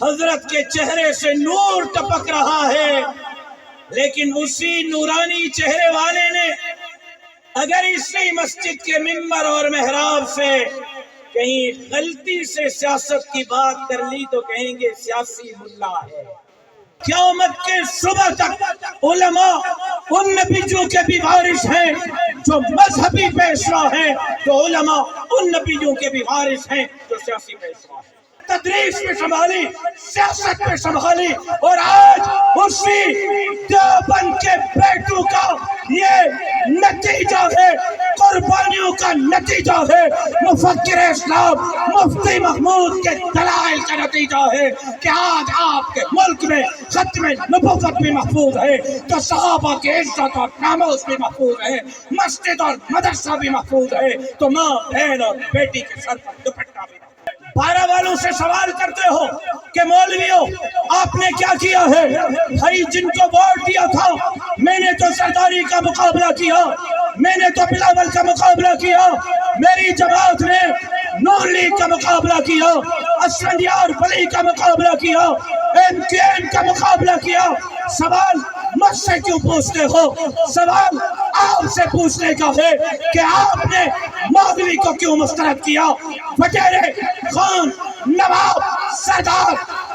حضرت کے چہرے سے نور ٹپک رہا ہے، لیکن اسی نورانی چہرے والے نے اگر اسی مسجد کے ممبر اور محراب سے کہیں غلطی سے سیاست کی بات کر لی تو کہیں گے سیاسی ملا ہے۔ قیامت کے صبح تک علماء ان نبیوں کے بھی وارث ہیں جو مذہبی پیشوا ہیں، تو علماء ان نبیوں کے بھی وارث ہیں جو سیاسی پیشوا ہیں۔ تدریس میں سنبھالی، سیاست میں سنبھالی، اور آج اسی دیوبند کے بیٹوں کا یہ نتیجہ ہے، قربانیوں کا نتیجہ ہے، مفکر اسلام مفتی محمود کے دلائل کا نتیجہ ہے کہ آج آپ کے ملک میں ختم نبوت بھی محفوظ ہے تو صحابہ کے عزت اور ناموس بھی محفوظ ہے، مسجد اور مدرسہ بھی محفوظ ہے تو ماں بہن اور بیٹی کے سر پر دوپٹہ بھی۔ بارہ والوں سے سوال کرتے ہو کہ مولویوں آپ نے کیا کیا ہے؟ بھائی جن کو ووٹ دیا تھا، میں نے تو سرداری کا مقابلہ کیا، میں نے تو بلاول کا مقابلہ کیا، میری جماعت نے نون لیگ کا مقابلہ کیا، اسفندیار ولی کا مقابلہ کیا، MKM کا مقابلہ کیا۔ سوال مجھ سے کیوں پوچھتے ہو؟ سوال آپ سے پوچھنے کا ہے کہ آپ نے مولوی کو کیوں مسترد کیا، وزیر خان، نواب، سردار،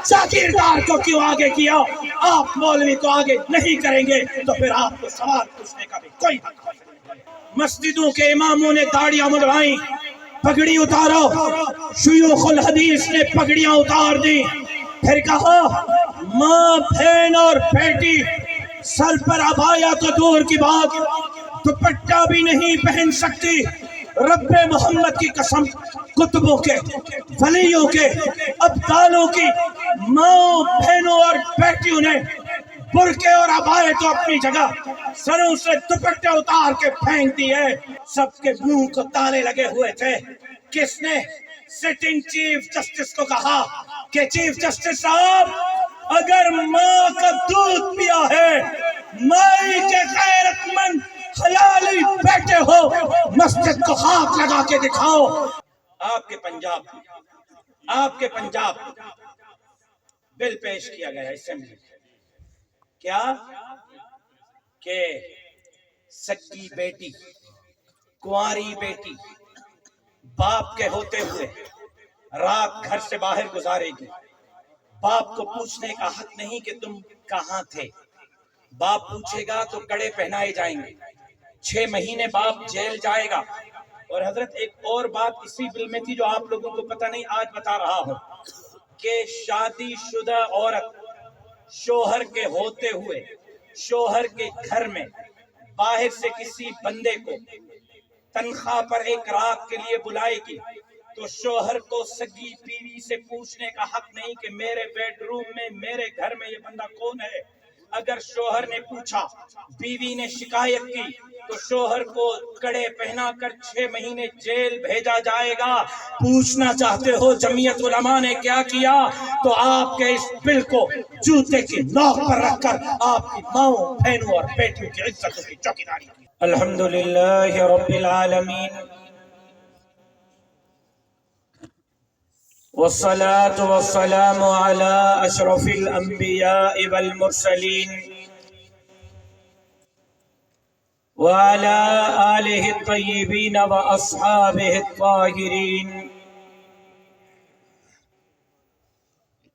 جاگیردار کو کیوں آگے کیا؟ آپ مولوی کو آگے نہیں کریں گے تو پھر آپ کو سوال پوچھنے کا بھی کوئی حق نہیں۔ مسجدوں کے اماموں نے داڑیاں منڈوائیں، پگڑی اتارو، شیوخ الحدیث نے پگڑیاں اتار دی، پھر کہا ماں بہن اور بیٹی سر پر عبایا تو دور کی بات دوپٹہ بھی نہیں پہن سکتی۔ رب محمد کی قسم، کتبوں کے، ولیوں کے، ابدالوں کی ماں بہنوں اور بیٹیوں نے برقعے اور عبائے تو اپنی جگہ، سروں سے دوپٹے اتار کے پھینک دیے۔ سب کے منہ کو تالے لگے ہوئے تھے۔ کس نے؟ سٹنگ چیف جسٹس کو کہا کہ چیف جسٹس صاحب اگر ماں کا دودھ پیا ہے، مائی کے غیرت مند حلالی بیٹے ہو، مسجد کو ہاتھ لگا کے دکھاؤ۔ آپ کے پنجاب بل پیش کیا گیا اسمبلی، کیا کہ سکی بیٹی، کنواری بیٹی باپ کے ہوتے ہوئے رات گھر سے باہر گزارے گی، باپ کو پوچھنے کا حق نہیں کہ تم کہاں تھے، باپ پوچھے گا تو کڑے پہنائے جائیں گے، 6 مہینے باپ جیل جائے گا۔ اور حضرت ایک اور بات اسی بل میں تھی جو آپ لوگوں کو پتہ نہیں، آج بتا رہا ہوں کہ شادی شدہ عورت شوہر کے ہوتے ہوئے شوہر کے گھر میں باہر سے کسی بندے کو تنخواہ پر ایک رات کے لیے بلائے گی تو شوہر کو سگی بیوی سے پوچھنے کا حق نہیں کہ میرے بیڈ روم میں، میرے گھر میں یہ بندہ کون ہے۔ اگر شوہر نے پوچھا، بیوی نے شکایت کی تو شوہر کو کڑے پہنا کر 6 مہینے جیل بھیجا جائے گا۔ پوچھنا چاہتے ہو جمعیت علماء نے کیا کیا؟ تو آپ کے اس بل کو جوتے کی نوک پر رکھ کر آپ کی ماؤں، بہنوں اور بیٹیوں کی عزتوں کی چوکیداری کی۔ الحمدللہ رب العالمین، والصلاة والسلام على أشرف الأنبياء والمرسلين وعلى آله الطيبين وأصحابه الطاهرين۔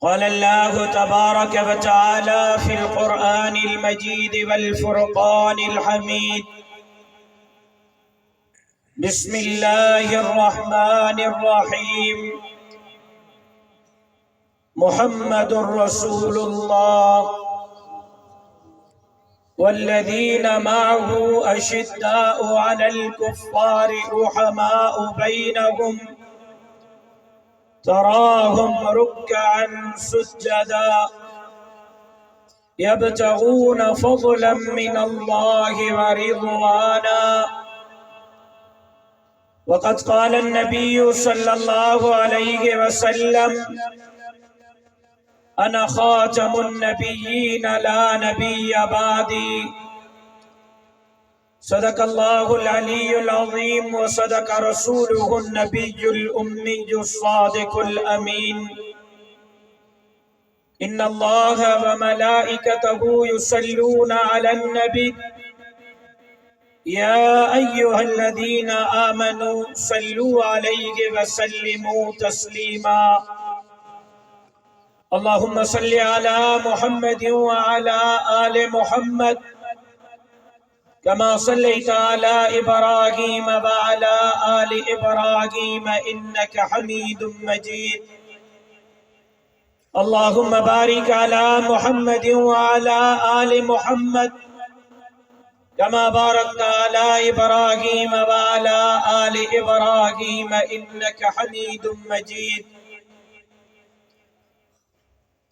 قال الله تبارك وتعالى في القرآن المجيد والفرقان الحميد: بسم الله الرحمن الرحيم، محمد رسول الله والذين معه أشداء على الكفار رحماء بينهم تراهم ركعا سجدا يبتغون فضلا من الله ورضوانا۔ وقد قال النبي صلى الله عليه وسلم: أنا خاتم النبيين لا نبي بعدي۔ صدق الله العلي العظيم وصدق رسوله النبي الأمي الصادق الأمين۔ إن الله وملائكته يصلون على النبي يا أيها الذين آمنوا صلوا عليه وسلموا تسليما اللهم صل على محمد وعلى آل محمد كما صليت على إبراهيم وعلى آل إبراهيم إنك حميد مجيد اللهم بارك على محمد وعلى آل محمد كما باركت على إبراهيم وعلى آل إبراهيم إنك حميد مجيد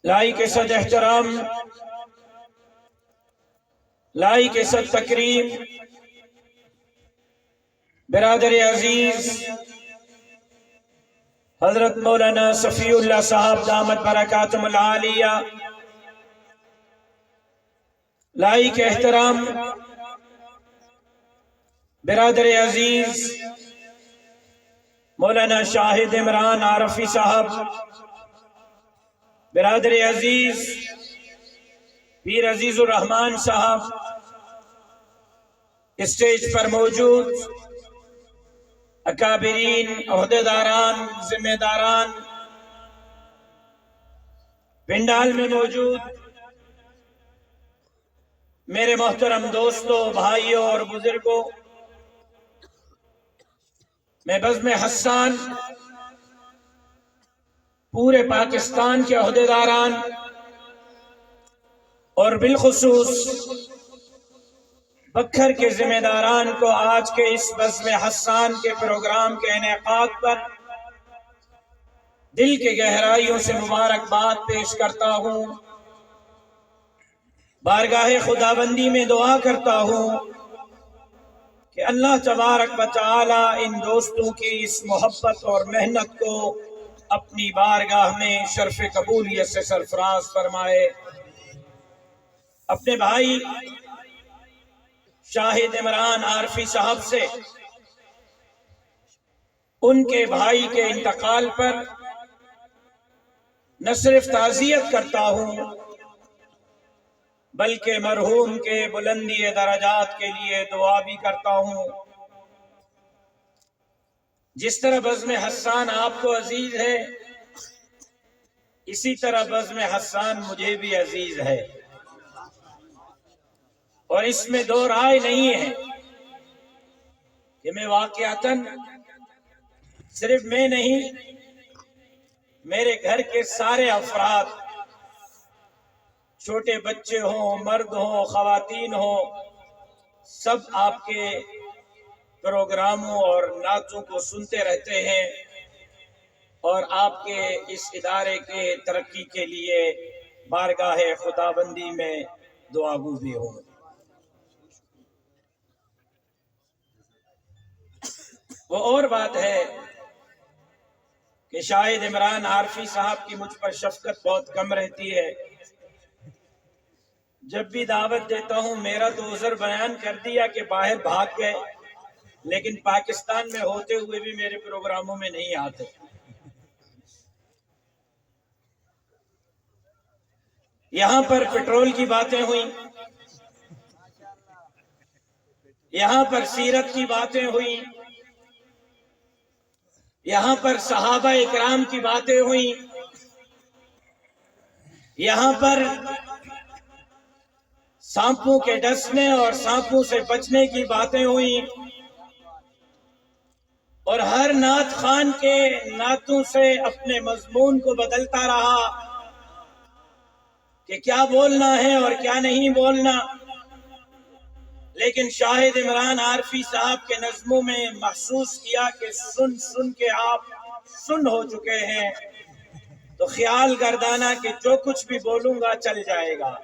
لائق صد احترام، لائق صد تکریم، برادر عزیز حضرت مولانا صفی اللہ صاحب دامت برکاتہم العالیہ، لائق احترام برادر عزیز مولانا شاہد عمران عارفی صاحب، برادر عزیز پیر عزیز الرحمان صاحب، اسٹیج پر موجود اکابرین، عہدیداران، ذمہ داران، پنڈال میں موجود میرے محترم دوستوں، بھائیوں اور بزرگوں، میں بزم حسان پورے پاکستان کے عہدیداران اور بالخصوص بکھر کے ذمہ داران کو آج کے اس بزم حسان کے پروگرام کے انعقاد پر دل کے گہرائیوں سے مبارکباد پیش کرتا ہوں۔ بارگاہ خداوندی میں دعا کرتا ہوں کہ اللہ تبارک و تعالی ان دوستوں کی اس محبت اور محنت کو اپنی بارگاہ میں شرف قبولیت سے سرفراز فرمائے۔ اپنے بھائی شاہد عمران عارفی صاحب سے ان کے بھائی کے انتقال پر نہ صرف تعزیت کرتا ہوں بلکہ مرحوم کے بلندی درجات کے لیے دعا بھی کرتا ہوں۔ جس طرح بزم حسان آپ کو عزیز ہے، اسی طرح بزم حسان مجھے بھی عزیز ہے، اور اس میں دو رائے نہیں ہے کہ میں واقعتاً صرف میں نہیں، میرے گھر کے سارے افراد، چھوٹے بچے ہوں، مرد ہوں، خواتین ہوں، سب آپ کے پروگراموں اور نعتوں کو سنتے رہتے ہیں اور آپ کے اس ادارے کے ترقی کے لیے بارگاہ خداوندی میں دعا گو بھی ہوں۔ وہ اور بات ہے کہ شاہد عمران عارفی صاحب کی مجھ پر شفقت بہت کم رہتی ہے۔ جب بھی دعوت دیتا ہوں میرا تو عذر بیان کر دیا کہ باہر بھاگ گئے، لیکن پاکستان میں ہوتے ہوئے بھی میرے پروگراموں میں نہیں آتے۔ یہاں پر پیٹرول کی باتیں ہوئیں، یہاں پر سیرت کی باتیں ہوئیں، یہاں پر صحابہ اکرام کی باتیں ہوئیں، یہاں پر سانپوں کے ڈسنے اور سانپوں سے بچنے کی باتیں ہوئیں، اور ہر نعت خان کے نعتوں سے اپنے مضمون کو بدلتا رہا کہ کیا بولنا ہے اور کیا نہیں بولنا، لیکن شاہد عمران عارفی صاحب کے نظموں میں محسوس کیا کہ سن سن کے آپ سن ہو چکے ہیں، تو خیال گردانا کہ جو کچھ بھی بولوں گا چل جائے گا۔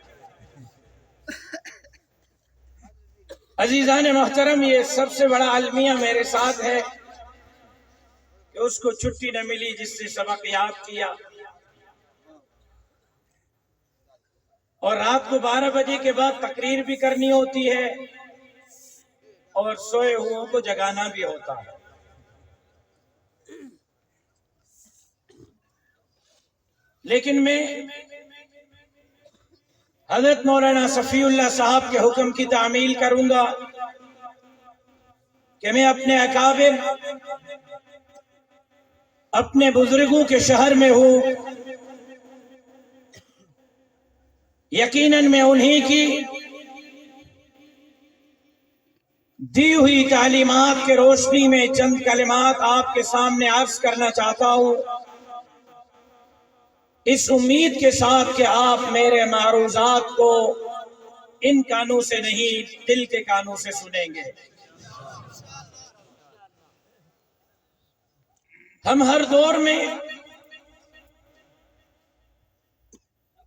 عزیزان محترم، یہ سب سے بڑا المیہ میرے ساتھ ہے کہ اس کو چھٹی نہ ملی جس سے سبق یاد کیا، اور رات کو 12 بجے کے بعد تقریر بھی کرنی ہوتی ہے اور سوئے ہوئوں کو جگانا بھی ہوتا ہے۔ لیکن میں حضرت مولانا صفی اللہ صاحب کے حکم کی تعمیل کروں گا کہ میں اپنے اکابر اپنے بزرگوں کے شہر میں ہوں، یقیناً میں انہی کی دی ہوئی تعلیمات کے روشنی میں چند کلمات آپ کے سامنے عرض کرنا چاہتا ہوں، اس امید کے ساتھ کہ آپ میرے معروضات کو ان کانوں سے نہیں دل کے کانوں سے سنیں گے۔ ہم ہر دور میں،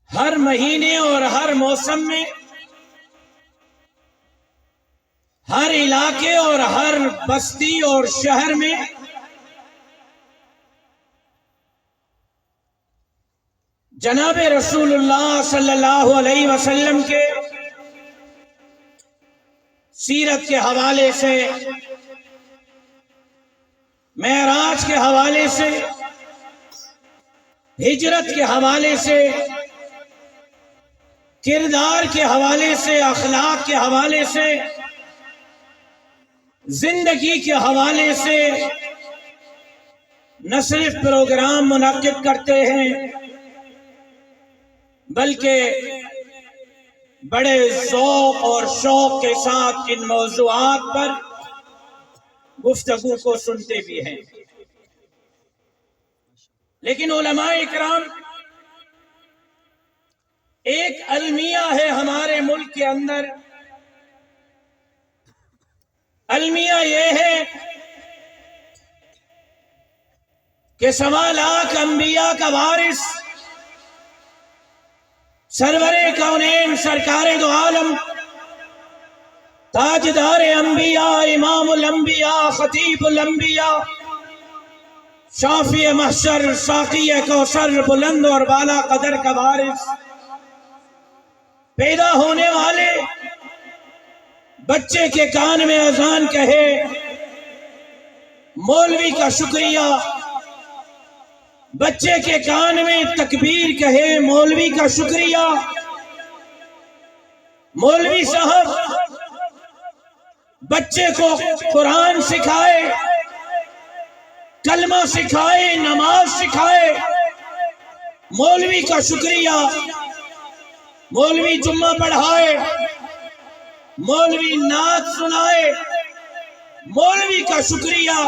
ہر مہینے اور ہر موسم میں، ہر علاقے اور ہر بستی اور شہر میں جناب رسول اللہ صلی اللہ علیہ وسلم کے سیرت کے حوالے سے، معراج کے حوالے سے، ہجرت کے حوالے سے، کردار کے حوالے سے، اخلاق کے حوالے سے، زندگی کے حوالے سے نہ صرف پروگرام منعقد کرتے ہیں بلکہ بڑے ذوق اور شوق کے ساتھ ان موضوعات پر گفتگو کو سنتے بھی ہیں۔ لیکن علماء اکرام، ایک المیہ ہے ہمارے ملک کے اندر، المیہ یہ ہے کہ 1.25 لاکھ انبیاء کا وارث سرور کونین سرکار دو عالم تاجدار انبیاء امام الانبیاء خطیب الانبیاء شافی محشر ساقی کوثر بلند اور بالا قدر کا وارث، پیدا ہونے والے بچے کے کان میں اذان کہے مولوی کا شکریہ، بچے کے کان میں تکبیر کہے مولوی کا شکریہ، مولوی صاحب بچے کو قرآن سکھائے، کلمہ سکھائے، نماز سکھائے، مولوی کا شکریہ، مولوی جمعہ پڑھائے، مولوی نعت سنائے، مولوی کا شکریہ،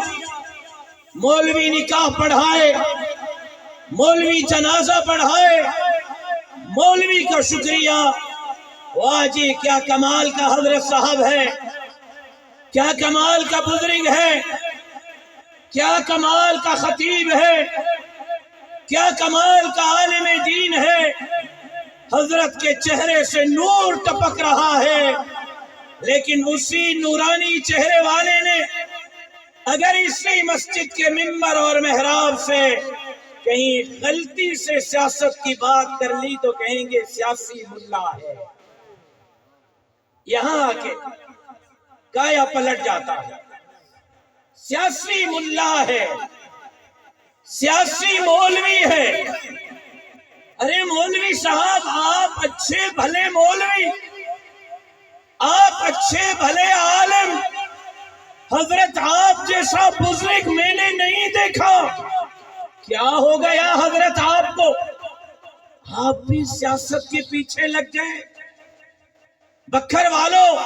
مولوی نکاح پڑھائے، مولوی جنازہ پڑھائے، مولوی کا شکریہ۔ واہ جی، کیا کمال کا حضرت صاحب ہے، کیا کمال کا بزرگ ہے، کیا کمال کا خطیب ہے، کیا کمال کا عالم دین ہے۔ حضرت کے چہرے سے نور ٹپک رہا ہے، لیکن اسی نورانی چہرے والے نے اگر اسی مسجد کے ممبر اور محراب سے کہیں غلطی سے سیاست کی بات کر لی تو کہیں گے سیاسی ملا ہے۔ یہاں آ کے کایا پلٹ جاتا ہے، سیاسی ملا ہے، سیاسی مولوی ہے۔ ارے مولوی صاحب، آپ اچھے بھلے مولوی، آپ اچھے بھلے عالم، حضرت آپ جیسا بزرگ میں نے نہیں دیکھا۔ کیا ہو گیا حضرت آپ کو؟ آپ بھی سیاست کے پیچھے لگ گئے۔ بکھر والوں،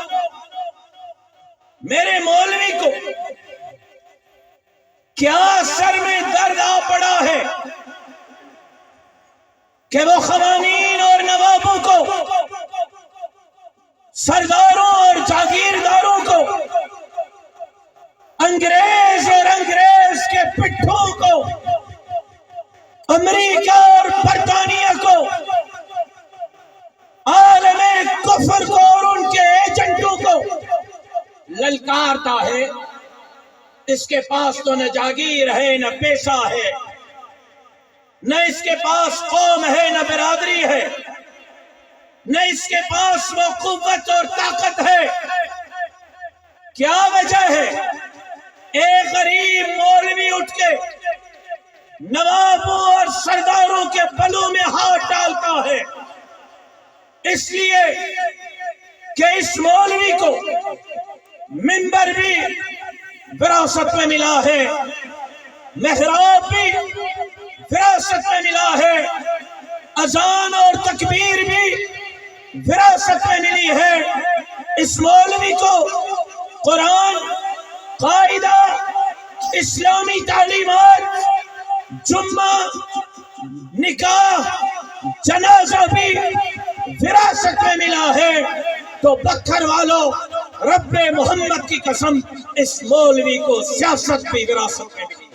میرے مولوی کو کیا سر میں درد آ پڑا ہے کہ وہ قوانین اور نوابوں کو، سرداروں اور جاگیرداروں کو، انگریز اور انگریز کے پٹھوں کو، امریکہ اور برطانیہ کو، عالم کفر کو اور ان کے ایجنٹوں کو للکارتا ہے۔ اس کے پاس تو نہ جاگیر ہے، نہ پیشہ ہے، نہ اس کے پاس قوم ہے، نہ برادری ہے، نہ اس کے پاس وہ قوت اور طاقت ہے۔ کیا وجہ ہے؟ ایک غریب مولوی اٹھ کے نوابوں اور سرداروں کے بلوں میں ہاتھ ڈالتا ہے، اس لیے کہ اس مولوی کو منبر بھی وراثت میں ملا ہے، محراب بھی وراثت میں ملا ہے، اذان اور تکبیر بھی وراثت میں ملی ہے۔ اس مولوی کو قرآن، قاعدہ، اسلامی تعلیمات، جمعہ، نکاح، جنازہ بھی وراثت میں ملا ہے۔ تو بکھر والوں، رب محمد کی قسم، اس مولوی کو سیاست بھی وراثت میں ملی ہے۔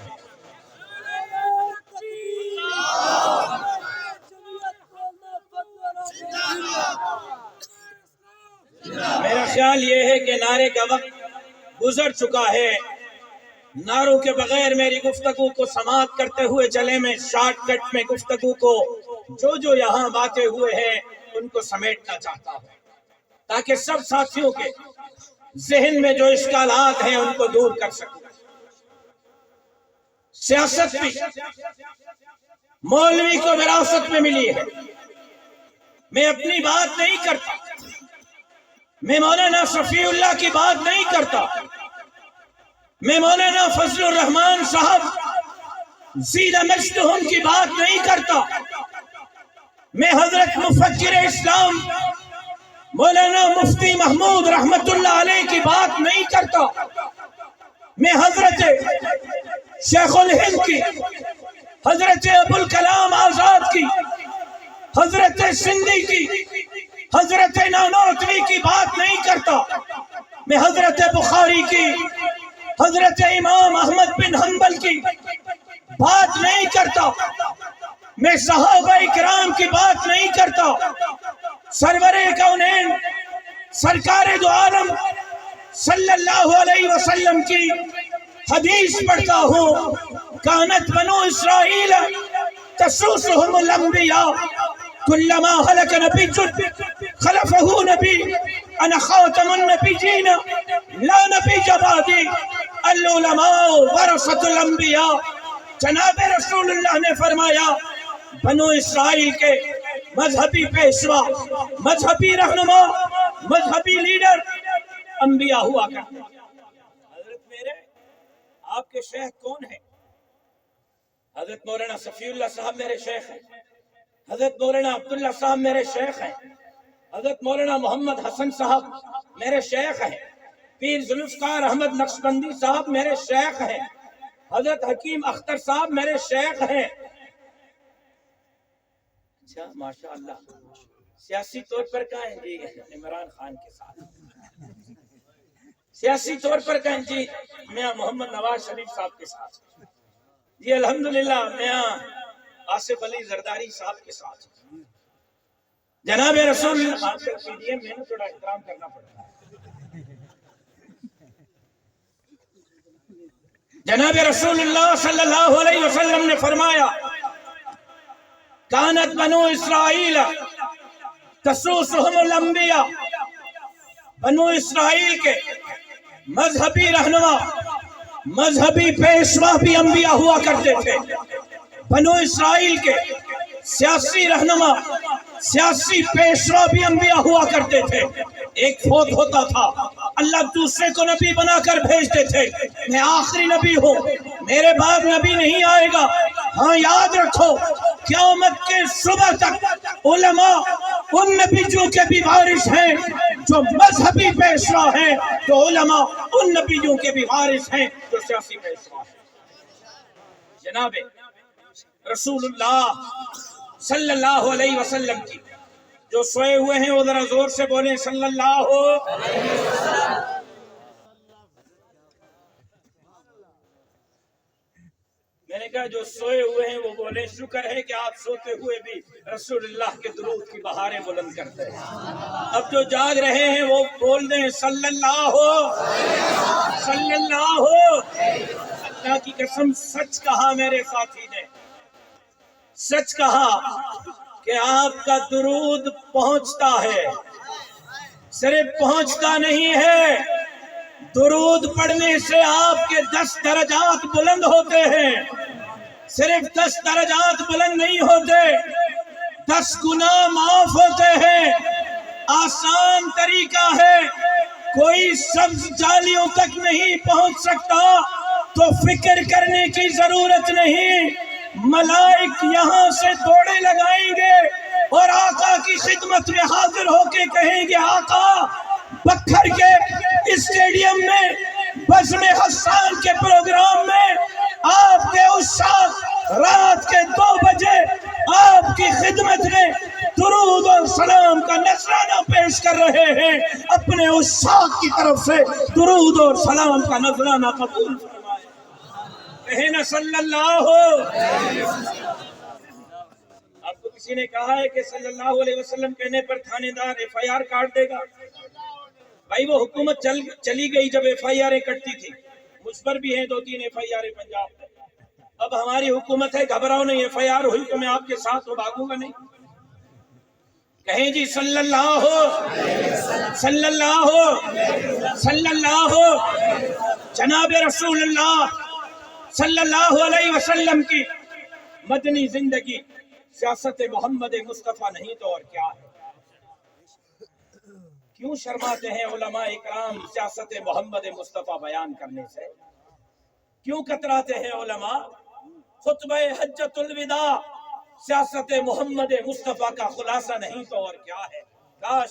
میرا خیال یہ ہے کہ نعرے کا وقت گزر چکا ہے۔ نعروں کے بغیر میری گفتگو کو سماعت کرتے ہوئے چلے، میں شارٹ کٹ میں گفتگو کو جو یہاں باتیں ہوئے ہیں ان کو سمیٹنا چاہتا ہوں، تاکہ سب ساتھیوں کے ذہن میں جو اشکالات ہیں ان کو دور کر سکوں۔ سیاست بھی مولوی کو وراثت میں ملی ہے۔ میں اپنی بات نہیں کرتا، میں مولانا صفی اللہ کی بات نہیں کرتا، میں مولانا فضل الرحمان صاحب زیدہ مجدہم کی بات نہیں کرتا، میں حضرت مفکر اسلام مولانا مفتی محمود رحمت اللہ علیہ کی بات نہیں کرتا، میں حضرت شیخ الہند کی، حضرت ابوالکلام آزاد کی، حضرت سندھی کی، حضرت نانوتوی کی بات نہیں کرتا، میں حضرت بخاری کی، حضرت امام احمد بن حنبل کی بات نہیں کرتا، میں صحابہ کرام کی بات نہیں کرتا، سرور کونین سرکار دو عالم صلی اللہ علیہ وسلم کی حدیث پڑھتا ہوں، کانت بنو اسرائیل تسوسهم الانبیاء کلما ہلک نبی خلفہ نبی انا خاتم النبیین لا نبی بعدی العلماء ورثۃ الانبیاء۔ جناب رسول اللہ نے فرمایا بنو اسرائیل کے مذہبی پیشوا، مذہبی رہنما، مذہبی لیڈر انبیاء ہوا کرتے ہیں۔ حضرت میرے آپ کے شیخ کون ہیں؟ حضرت مولانا صفی اللہ صاحب میرے شیخ ہیں، حضرت مولانا عبداللہ صاحب میرے شیخ ہیں، حضرت مولانا محمد حسن صاحب میرے شیخ ہیں، پیر ذوالفقار احمد نقشبندی صاحب میرے شیخ ہیں، حضرت حکیم اختر صاحب میرے شیخ ہیں۔ اچھا ماشاءاللہ، سیاسی طور پر کہاں ہیں جی عمران خان کے ساتھ، سیاسی طور پر کہیں جی میاں محمد نواز شریف صاحب کے ساتھ، جی الحمدللہ میاں آصف علی زرداری صاحب کے ساتھ، جناب رسول میں نے تھوڑا احترام کرنا پڑتا ہے۔ جناب رسول اللہ صلی اللہ علیہ وسلم نے فرمایا کانت بنو اسرائیل تسوسهم الانبیاء، بنو اسرائیل کے مذہبی رہنما، مذہبی پیشوا بھی انبیاء ہوا کرتے تھے، بنو اسرائیل کے سیاسی رہنما، سیاسی پیشوا بھی انبیاء ہوا کرتے تھے۔ ایک فوت ہوتا تھا، اللہ دوسرے کو نبی بنا کر بھیجتے تھے، میں آخری نبی ہوں، میرے بعد نبی نہیں آئے گا۔ ہاں یاد رکھو، قیامت کے صبح تک علماء ان نبیوں کے بھی وارث ہیں جو مذہبی پیشوا ہیں، تو علماء ان نبیوں کے بھی وارث ہیں جو سیاسی پیشوا ہیں۔ جناب رسول اللہ صلی اللہ علیہ وسلم کی جو سوئے ہوئے ہیں وہ ذرا زور سے بولیں صلی اللہ علیہ وسلم۔ میں نے کہا جو سوئے ہوئے ہیں وہ بولیں، شکر ہے کہ آپ سوتے ہوئے بھی رسول اللہ کے درود کی بہاریں بلند کرتے ہیں۔ اب جو جاگ رہے ہیں وہ بول دیں صلی اللہ صلی اللہ۔ اللہ کی قسم سچ کہا میرے ساتھی نے، سچ کہا کہ آپ کا درود پہنچتا ہے، صرف پہنچتا نہیں ہے، درود پڑھنے سے آپ کے 10 درجات بلند ہوتے ہیں۔ صرف 10 درجات بلند نہیں ہوتے، 10 گناہ معاف ہوتے ہیں۔ آسان طریقہ ہے، کوئی سبز جالیوں تک نہیں پہنچ سکتا تو فکر کرنے کی ضرورت نہیں، ملائک یہاں سے دوڑے لگائیں گے اور آقا کی خدمت میں حاضر ہو کے کہیں گے آقا بکھر کے اسٹیڈیم میں بزم حسان کے پروگرام میں آپ کے عشاق رات کے 2 بجے آپ کی خدمت میں درود اور سلام کا نذرانہ پیش کر رہے ہیں، اپنے عشاق کی طرف سے درود اور سلام کا نذرانہ قبول فرمائے، کہیں نا صلی اللہ آپ کو کسی نے کہا ہے کہ صلی اللہ علیہ وسلم کہنے پر تھانے دار FIR کاٹ دے گا؟ بھائی وہ حکومت چلی گئی جب FIR کٹتی تھی، مجھ پر بھی ہیں 2-3 FIR پنجاب میں، اب ہماری حکومت ہے گھبراؤ نہیں، FIR ہوئی تو میں آپ کے ساتھ ہوں، بھاگوں گا نہیں، کہیں جی صلی اللہ صلی اللہ صلی اللہ، جناب رسول اللہ صلی اللہ علیہ وسلم کی مدنی زندگی سیاست محمد مصطفیٰ نہیں تو اور کیا ہے؟ کیوں شرماتے ہیں علماء اکرام سیاست محمد مصطفیٰ بیان کرنے سے؟ کیوں کتراتے ہیں علماء؟ خطبہ حجۃ الوداع سیاست محمد مصطفیٰ کا خلاصہ نہیں تو اور کیا ہے؟ کاش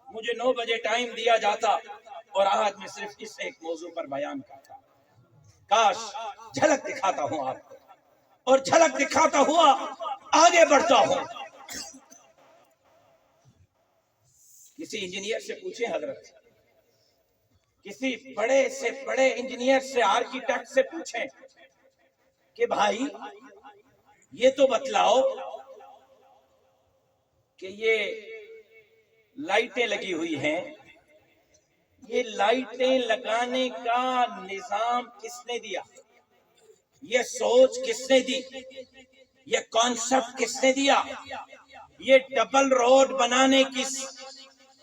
مجھے 9 بجے ٹائم دیا جاتا اور آج میں صرف اس ایک موضوع پر بیان کرتا، کاش جھلک دکھاتا ہوں آپ کو، اور جھلک دکھاتا ہوا آگے بڑھتا ہوں۔ کسی انجینئر سے پوچھیں حضرت، کسی بڑے سے بڑے انجینئر سے، آرکیٹیکٹ سے پوچھیں کہ بھائی یہ تو بتلاؤ کہ یہ لائٹیں لگی ہوئی ہیں، یہ لائٹیں لگانے کا نظام کس نے دیا؟ یہ سوچ کس نے دی؟ یہ کانسیپٹ کس نے دیا؟ یہ ڈبل روڈ بنانے کی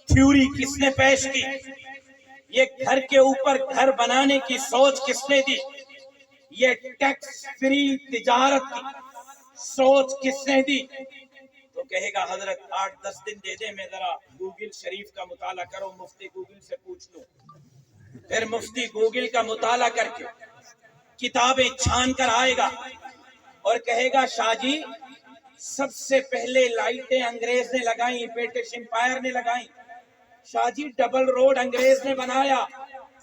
تھیوری کس نے پیش کی؟ یہ گھر کے اوپر گھر بنانے کی سوچ کس نے دی؟ یہ ٹیکس فری تجارت کی سوچ کس نے دی؟ تو کہے گا حضرت 8-10 دن دے دے، میں ذرا گوگل شریف کا مطالعہ کروں، مفتی گوگل سے پوچھ لوں، پھر مفتی گوگل کا مطالعہ کر کے کتابیں چھان کر آئے گا اور کہے گا شاہ جی سب سے پہلے لائٹیں انگریز نے لگائیں، برٹش امپائر نے لگائیں، شاہ جی ڈبل روڈ انگریز نے بنایا،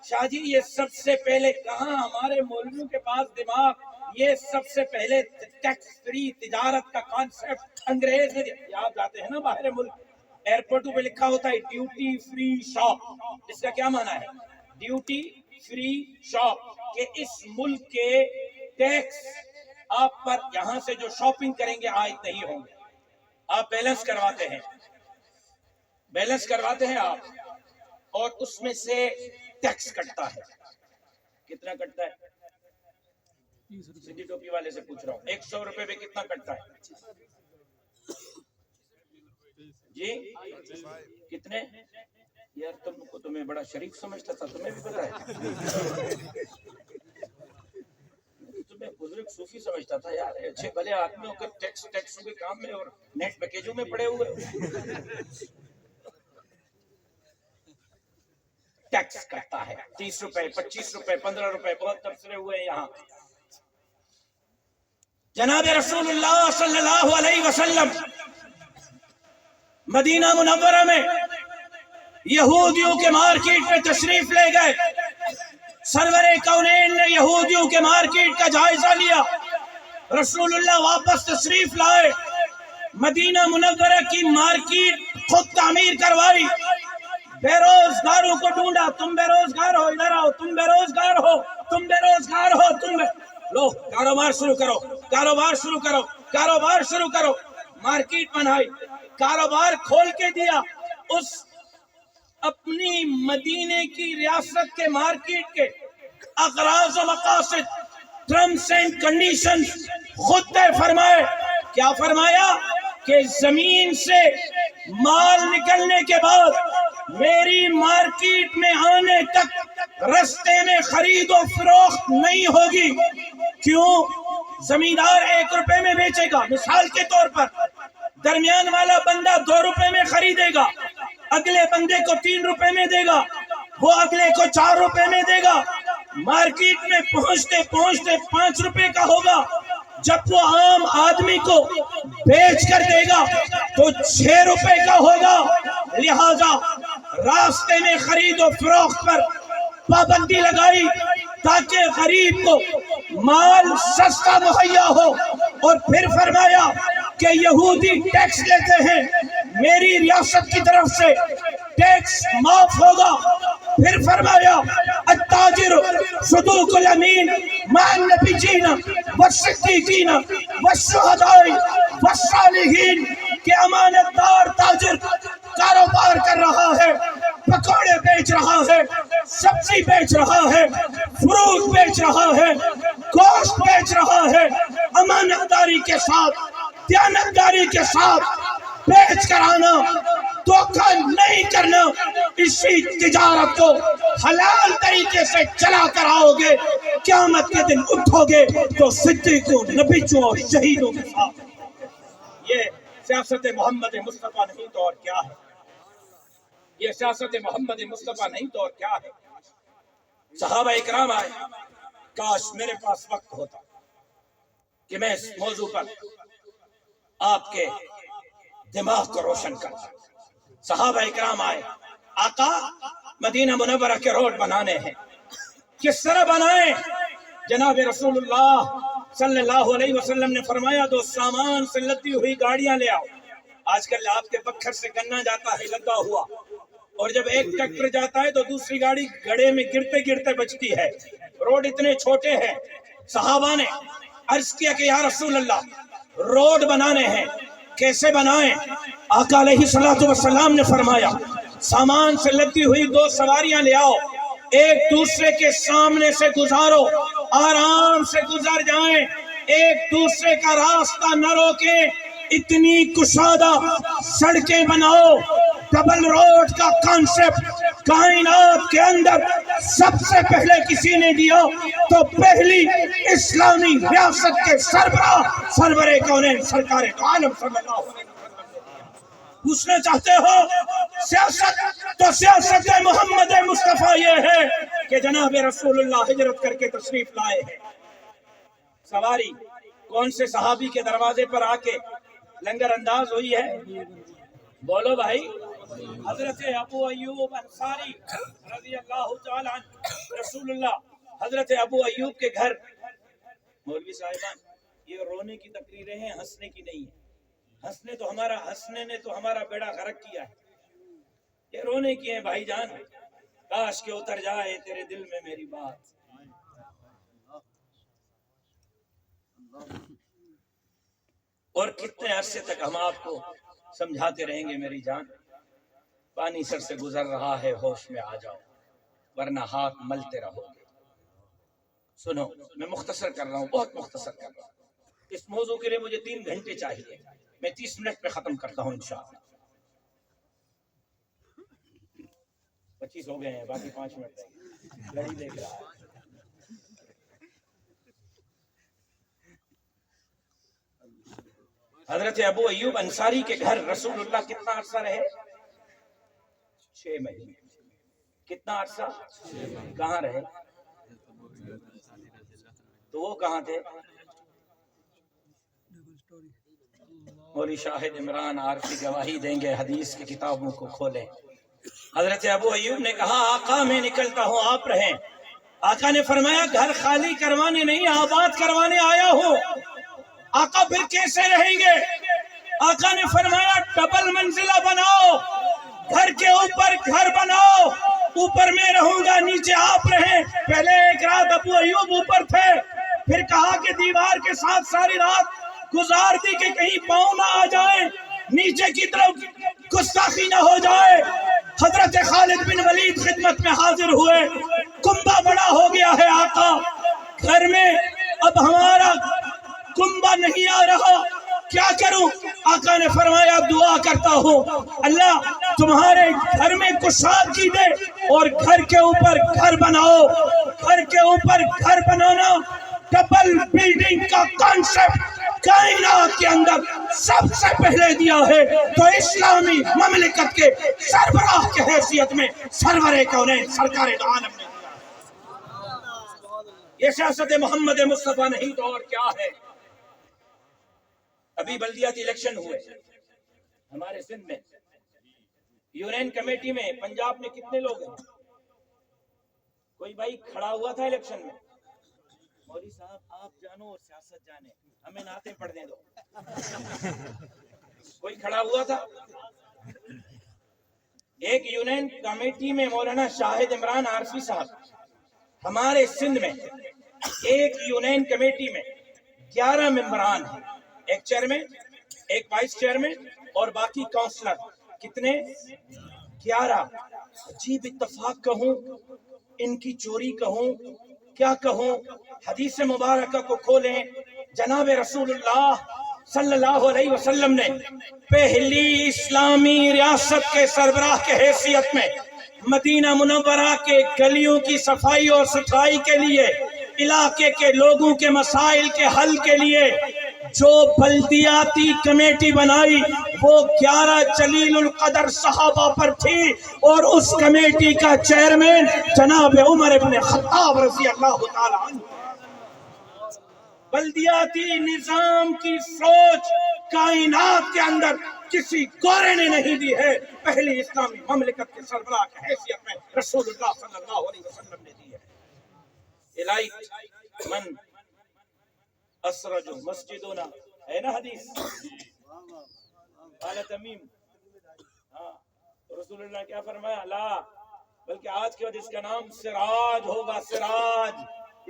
شاہ جی یہ سب سے پہلے کہاں ہمارے مولویوں کے پاس دماغ، یہ سب سے پہلے ٹیکس فری تجارت کا کانسیپٹ انگریز نے، یاد جاتے ہیں نا باہر ملک ایئرپورٹوں پہ لکھا ہوتا ہے ڈیوٹی فری شاپ، اس کا کیا معنی ہے؟ ڈیوٹی فری شاپ، کہ اس ملک کے ٹیکس آپ پر یہاں سے جو شاپنگ کریں گے عائد نہیں ہوں گے، آپ بیلنس کرواتے ہیں، بیلنس کرواتے ہیں آپ، اور اس میں سے ٹیکس کٹتا ہے، کتنا کٹتا ہے؟ سندھی ٹوپی والے سے پوچھ رہا ہوں، 100 روپے میں کتنا کٹتا ہے جی؟ کتنے؟ یار تم کو تمہیں بڑا شریف سمجھتا تھا، تمہیں بھی پتا ہے؟ تمہیں بزرگ صوفی سمجھتا تھا یار، اچھے بھلے آدمی ہو کر ٹیکسوں کے کام میں اور نیٹ پیکیجوں میں پڑے ہوئے۔ ٹیکس کٹتا ہے 30 روپے 25 روپے 15 روپے، بہت تبصرے ہوئے ہیں یہاں۔ جناب رسول اللہ صلی اللہ علیہ وسلم مدینہ منورہ میں یہودیوں کے مارکیٹ میں تشریف لے گئے، سرور کونین نے یہودیوں کے مارکیٹ کا جائزہ لیا، رسول اللہ واپس تشریف لائے، مدینہ منورہ کی مارکیٹ خود تعمیر کروائی، بے روزگاروں کو ڈھونڈا، تم بے روزگار ہو ادھر آؤ، تم بے روزگار ہو، تم بے روزگار ہو، تم لو کاروبار شروع کرو، کاروبار شروع کرو، کاروبار شروع کرو، مارکیٹ بنائی، کاروبار کھول کے دیا، اس اپنی مدینے کی ریاست کے مارکیٹ کے اغراض و مقاصد، ٹرمز اینڈ کنڈیشنز خود طے فرمائے۔ کیا فرمایا؟ کہ زمین سے مال نکلنے کے بعد میری مارکیٹ میں آنے تک رستے میں خرید و فروخت نہیں ہوگی۔ کیوں؟ زمیندار 1 روپے میں بیچے گا مثال کے طور پر، درمیان والا بندہ 2 روپے میں خریدے گا، اگلے بندے کو 3 روپے میں دے گا، وہ اگلے کو 4 روپے میں دے گا، مارکیٹ میں پہنچتے پہنچتے 5 روپے کا ہوگا، جب وہ عام آدمی کو بیچ کر دے گا تو 6 روپے کا ہوگا۔ لہذا راستے میں خرید و فروخت پر پابندی لگائی تاکہ غریب کو مال سستا مہیا ہو، اور پھر فرمایا کہ یہودی ٹیکس لیتے ہیں، میری ریاست کی طرف سے ٹیکس معاف ہوگا۔ پھر فرمایا التاجر صدوق الامین مع النبیین والصدیقین والشہداء والصالحین، کہ امانت دار تاجر کاروبار کر رہا ہے، پکوڑے بیچ رہا ہے، سبزی بیچ رہا ہے، فروٹ بیچ رہا ہے، گوشت بیچ رہا ہے، امانت داری کے ساتھ، دیانتداری کے ساتھ بیچ کر آنا، دھوکہ نہیں کرنا، اسی تجارت کو حلال طریقے سے چلا کر آؤ گے، قیامت کے دن اٹھو گے تو صدیقوں، نبیوں اور شہیدوں کے ساتھ۔ یہ سیاست محمد مصطفیٰ نہیں تو اور کیا ہے؟ یہ سیاست محمد مصطفیٰ نہیں تو اور کیا ہے؟ صحابہ اکرام آئے، کاش میرے پاس وقت ہوتا کہ میں اس موضوع پر آپ کے دماغ کو روشن کرتا۔ صحابہ اکرام آئے، آقا مدینہ منورہ کے روڈ بنانے ہیں، کس طرح بنائیں؟ جناب رسول اللہ صلی اللہ علیہ وسلم نے فرمایا 2 سامان سے لدی ہوئی گاڑیاں لے آؤ۔ آج کل آپ کے پکھر سے گنا جاتا ہے لدا ہوا، اور جب ایک ٹریکٹر جاتا ہے تو دوسری گاڑی گڑھے میں گرتے گرتے بچتی ہے، روڈ اتنے چھوٹے ہیں۔ صحابہ نے عرض کیا کہ یا رسول اللہ روڈ بنانے ہیں، کیسے بنائیں؟ آقا علیہ السلام نے فرمایا سامان سے لدی ہوئی 2 سواریاں لے آؤ، ایک دوسرے کے سامنے سے گزارو، آرام سے گزر جائیں، ایک دوسرے کا راستہ نہ روکیں، اتنی کشادہ سڑکیں بناؤ۔ ڈبل روڈ کا کانسیپٹ کائنات کے اندر سب سے پہلے کسی نے دیا تو پہلی اسلامی ریاست کے سربراہ سرور کونین سرکار عالم صلی اللہ علیہ وسلم۔ پوچھنا چاہتے ہو سیاست تو سیاست محمد مصطفیٰ یہ ہے کہ جناب رسول اللہ ہجرت کر کے تشریف لائے ہیں۔ سواری کون سے صحابی کے دروازے پر آ کے لنگر انداز ہوئی ہے؟ بولو بھائی، حضرت ابو ایوب انصاری رضی اللہ تعالیٰ عنہ، رسول اللہ حضرت ابو ایوب کے گھر۔ مولوی صاحبان یہ رونے کی تقریریں ہیں، ہنسنے کی نہیں ہے۔ ہنسنے نے تو ہمارا بیڑا غرق کیا ہے، یہ رونے کی ہیں بھائی جان۔ کاش کہ اتر جائے تیرے دل میں میری بات۔ اور کتنے عرصے تک ہم آپ کو سمجھاتے رہیں گے میری جان؟ پانی سر سے گزر رہا ہے، ہوش میں آ جاؤ ورنہ ہاتھ ملتے رہو گے۔ سنو، میں مختصر کر رہا ہوں، بہت مختصر کر رہا ہوں۔ اس موضوع کے لیے مجھے 3 گھنٹے چاہیے، میں 30 منٹ پہ ختم کرتا ہوں انشاءاللہ۔ 25 ہو گئے ہیں، باقی 5 منٹ رہیں گے، گھڑی دیکھ رہا ہے۔ حضرت ابو ایوب انصاری کے گھر رسول اللہ کتنا عرصہ رہے؟ 6 مہینے۔ کتنا عرصہ؟ کہاں رہے؟ تو وہ کہاں تھے؟ مولوی شاہد عمران عارفی گواہی دیں گے، حدیث کی کتابوں کو کھولیں۔ حضرت ابو ایوب نے کہا آقا میں نکلتا ہوں، آپ رہیں۔ آقا نے فرمایا گھر خالی کروانے نہیں، آباد کروانے آیا ہوں۔ آقا پھر کیسے رہیں گے؟ آقا نے فرمایا ڈبل منزلہ بناؤ، گھر کے اوپر گھر بناؤ، اوپر میں رہوں گا نیچے آپ رہیں۔ پہلے ایک رات ابو ایوب اوپر تھے، پھر کہا کہ دیوار کے ساتھ ساری رات گزار دی کہ کہیں پاؤں نہ آ جائیں، نیچے کی طرف گستاخی نہ ہو جائے۔ حضرت خالد بن ولید خدمت میں حاضر ہوئے، کنبہ بڑا ہو گیا ہے آقا، گھر میں اب ہمارا کنبہ نہیں آ رہا، کیا کروں؟ آقا نے فرمایا دعا کرتا ہوں اللہ تمہارے گھر میں کشادگی دے اور گھر کے اوپر گھر بناؤ۔ گھر کے اوپر گھر بنانا ڈبل بلڈنگ کا کانسیپٹ کائنات کے اندر سب سے پہلے دیا ہے تو اسلامی مملکت کے سربراہ کی حیثیت میں سرور کونین سرکار دو عالم نے دیا۔ یہ سیاست محمد مصطفیٰ نہیں تو اور کیا ہے؟ ابھی بلدیاتی الیکشن ہوئے ہمارے سندھ میں، یونین کمیٹی میں پنجاب میں کتنے لوگ ہیں؟ کوئی بھائی کھڑا ہوا تھا الیکشن میں؟ مولوی صاحب آپ جانو اور سیاست جانے، ہمیں نعتیں پڑھنے دو۔ کوئی کھڑا ہوا تھا؟ ایک یونین کمیٹی میں مولانا شاہد عمران عارفی صاحب، ہمارے سندھ میں ایک یونین کمیٹی میں 11 ممبران ہیں، ایک چیئرمین، ایک وائس چیئرمین اور باقی کونسلر، کتنے؟ 11۔ عجیب اتفاق کہوں، ان کی چوری کہوں، کیا کہوں؟ حدیث مبارکہ کو کھولیں، جناب رسول اللہ صلی اللہ علیہ وسلم نے پہلی اسلامی ریاست کے سربراہ کے حیثیت میں مدینہ منورہ کے گلیوں کی صفائی اور ستھرائی کے لیے، علاقے کے لوگوں کے مسائل کے حل کے لیے جو بلدیاتی کمیٹی بنائی وہ 11 جلیل القدر صحابہ پر تھی، اور اس کمیٹی کا چیئرمین جناب عمر بن خطاب رضی اللہ تعالی عنہ۔ بلدیاتی نظام کی سوچ کائنات کے اندر کسی گورے نے نہیں دی ہے، پہلی اسلامی مملکت کے سربراہ کی حیثیت میں رسول اللہ صلی اللہ علیہ وسلم نے دی ہے۔ الائک من اسرج مسجدنا، ہے نا حدیث؟ قال تمیم، رسول اللہ کیا فرمایا؟ لا، بلکہ آج کے بعد اس کا نام سراج ہوگا، سراج۔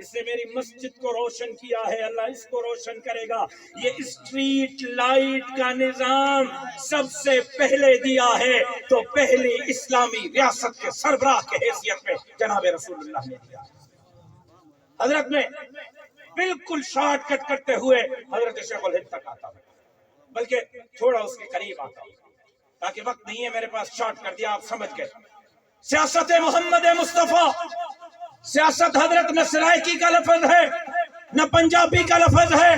اس نے میری مسجد کو روشن کیا ہے، اللہ اس کو روشن کرے گا۔ یہ اسٹریٹ لائٹ کا نظام سب سے پہلے دیا ہے تو پہلی اسلامی ریاست کے سربراہ کے حیثیت میں جناب رسول اللہ نے دیا۔ حضرت میں بالکل شارٹ کٹ کرتے ہوئے حضرت شیخ الہند تک آتا ہوں، بلکہ تھوڑا اس کے قریب آتا ہوں تاکہ وقت نہیں ہے میرے پاس، شارٹ کر دیا، آپ سمجھ گئے۔ سیاست محمد مصطفیٰ، سیاست حضرت نہ سرائکی کا لفظ ہے، نہ پنجابی کا لفظ ہے،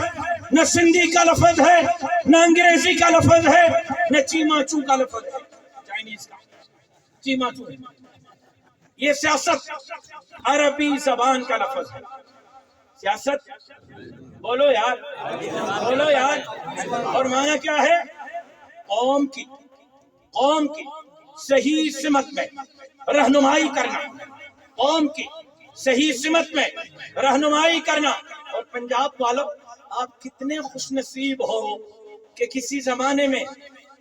نہ سندھی کا لفظ ہے، نہ انگریزی کا لفظ ہے، نہ چیما چو کا لفظ ہے، چائنیز کا چیما چو۔ یہ سیاست عربی زبان کا لفظ ہے۔ سیاست بولو یار، بولو یار، اور معنی کیا ہے؟ قوم کی صحیح سمت میں رہنمائی کرنا، قوم کی صحیح سمت میں رہنمائی کرنا۔ اور پنجاب والوں، آپ کتنے خوش نصیب ہو کہ کسی زمانے میں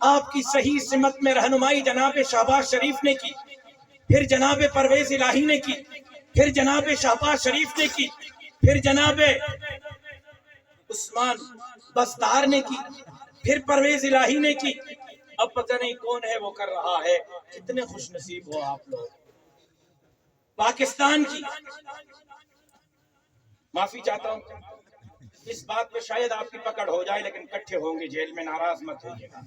آپ کی صحیح سمت میں رہنمائی جناب شہباز شریف نے کی، پھر جناب پرویز الہی نے کی، پھر جناب شہباز شریف نے کی، پھر جناب عثمان بزدار نے کی، پھر پرویز الہی نے کی، اب پتہ نہیں کون ہے وہ کر رہا ہے۔ کتنے خوش نصیب ہو آپ لوگ۔ پاکستان کی، معافی چاہتا ہوں اس بات پہ شاید آپ کی پکڑ ہو جائے، لیکن اکٹھے ہوں گے جیل میں، ناراض مت ہوئیے گا۔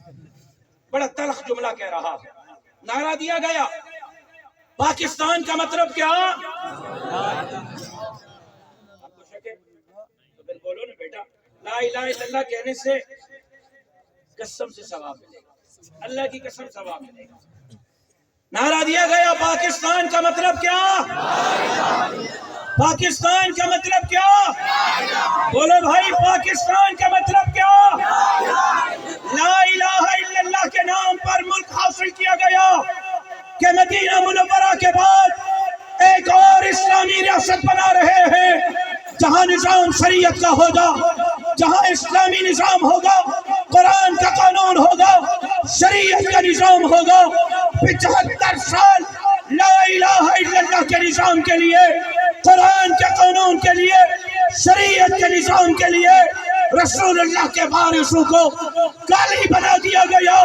بڑا تلخ جملہ کہہ رہا ہے، نعرہ دیا گیا پاکستان کا مطلب کیا؟ آپ کو شک ہے تو پھر بولو نا بیٹا، لا الہ الا اللہ کہنے سے قسم سے ثواب ملے گا، اللہ کی قسم ثواب ملے گا۔ نعرہ دیا گیا پاکستان کا مطلب کیا؟ پاکستان کا مطلب کیا؟ بولو بھائی، پاکستان کا مطلب کیا؟ لا الہ الا اللہ کے نام پر ملک حاصل کیا گیا کہ مدینہ منورہ کے بعد ایک اور اسلامی ریاست بنا رہے ہیں جہاں نظام شریعت کا ہوگا، جہاں اسلامی نظام ہوگا، قرآن کا قانون ہوگا، شریعت کا نظام ہوگا۔ 75 سال لا الہ الا اللہ کے نظام کے لیے، قرآن کے قانون کے لیے، شریعت کے نظام کے لیے رسول اللہ کے وارثوں کو گالی بنا دیا گیا،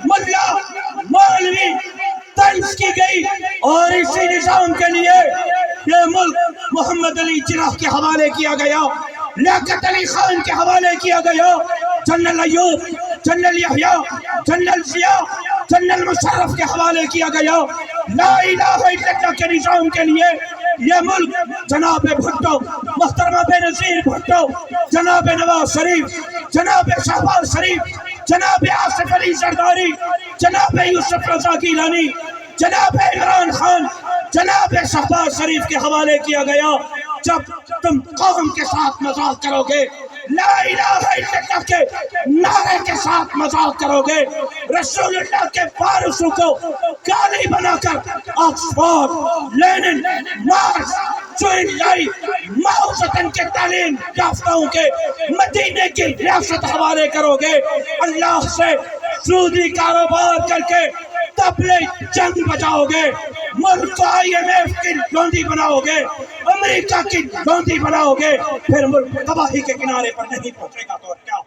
ملا مولوی طنز کی گئی، اور اسی نظام کے لیے یہ ملک محمد علی جناح کے حوالے کیا گیا، لیاقت علی خان کے حوالے کیا گیا، جنرل ایوب، جنرل یحییٰ، جنرل ضیاء، جنرل مشرف کے حوالے کیا گیا۔ لا الہ الا اللہ کے نظام کے لیے یہ ملک جناب بھٹو، محترمہ بینظیر بھٹو، جناب نواز شریف، جناب شہباز شریف، جناب آصف علی زرداری، جناب یوسف رضا گیلانی، جناب عمران خان، جناب شہباز شریف کے حوالے کیا گیا۔ جب تم قوم کے ساتھ مذاق کرو گے، لا الہ الا اللہ کے نعرے کے ساتھ مذاق کرو گے، رسول اللہ کے وارثوں کو گالی بنا کر آکسفورڈ، لینن، مارکس، جوئن لائی، ماؤ زیدن کے تعلیم یافتاؤں کے مدینے کی ریاست حوالے کرو گے، اللہ سے سودی کاروبار کر کے تبلے جنگ بجاؤ گے، ملک کو IMF کی لونڈی بناؤ گے، امریکہ کی لونڈی بناؤ گے، پھر ملک تباہی کے کنارے پر نہیں پہنچے گا تو اور کیا؟